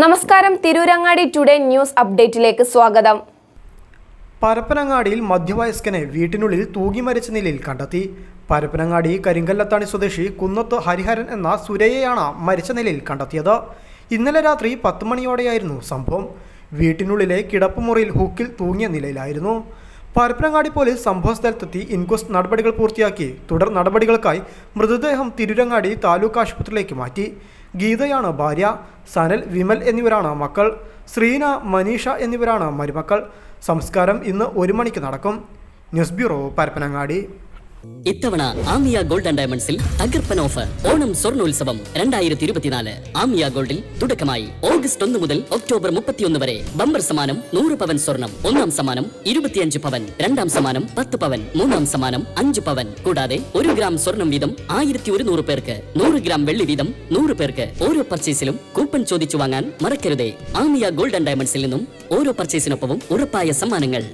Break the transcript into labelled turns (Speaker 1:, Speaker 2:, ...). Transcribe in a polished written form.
Speaker 1: നമസ്കാരം, Tirurangadi today news അപ്ഡേറ്റിലേക്ക് സ്വാഗതം.
Speaker 2: പരപ്പനങ്ങാടിയിൽ മധ്യവയസ്കനെ വീട്ടിനുള്ളിൽ തൂങ്ങി മരിച്ച നിലയിൽ കണ്ടെത്തി. പരപ്പനങ്ങാടി കരിങ്കല്ലത്താണി സ്വദേശി കുന്നത്ത് ഹരിഹരൻ എന്ന സുരയെയാണ് മരിച്ച നിലയിൽ കണ്ടെത്തിയത്. ഇന്നലെ രാത്രി 10 മണിയോടെയായിരുന്നു സംഭവം. വീട്ടിനുള്ളിലെ കിടപ്പുമുറിയിൽ ഹുക്കിൽ തൂങ്ങിയ നിലയിലായിരുന്നു. പരപ്പനങ്ങാടി പോലീസ് സംഭവസ്ഥലത്തെത്തി ഇൻക്വസ്റ്റ് നടപടികൾ പൂർത്തിയാക്കി. തുടർ നടപടികൾക്കായി മൃതദേഹം തിരൂരങ്ങാടി താലൂക്ക് ആശുപത്രിയിലേക്ക് മാറ്റി. ഗീതയാണ് ഭാര്യ. സനൽ, വിമൽ എന്നിവരാണ് മക്കൾ. ശ്രീന, മനീഷ എന്നിവരാണ് മരുമക്കൾ. സംസ്കാരം ഇന്ന് 1 മണിക്ക് നടക്കും. News bureau, Parappanangadi.
Speaker 3: ഇത്തവണ ആമിയ ഗോൾഡ് ആൻഡ് ഡയമണ്ട്സിൽ തകർപ്പൻ ഓഫർ ഓണം സ്വർണ്ണോത്സവം 2024. ആമിയ ഗോൾഡിൽ തുടക്കമായി ഓഗസ്റ്റ് 1 മുതൽ ഒക്ടോബർ 31 വരെ ബമ്പർ സമ്മാനം 100 പവൻ സ്വർണം. ഒന്നാം സമ്മാനം 25 പവൻ, രണ്ടാം സമ്മാനം 10 പവൻ, മൂന്നാം സമ്മാനം 5 പവൻ. കൂടാതെ 1 ഗ്രാം സ്വർണം വീതം 1100 പേർക്ക്, 100 ഗ്രാം വെള്ളി വീതം 100 പേർക്ക്. ഓരോ പർച്ചേസിലും കൂപ്പൺ ചോദിച്ചു വാങ്ങാൻ മറക്കരുതേ. ആമിയ ഗോൾഡ് ആൻഡ് ഡയമണ്ട്സിൽ നിന്നും ഓരോ പർച്ചേസിനൊപ്പവും ഉറപ്പായ സമ്മാനങ്ങൾ.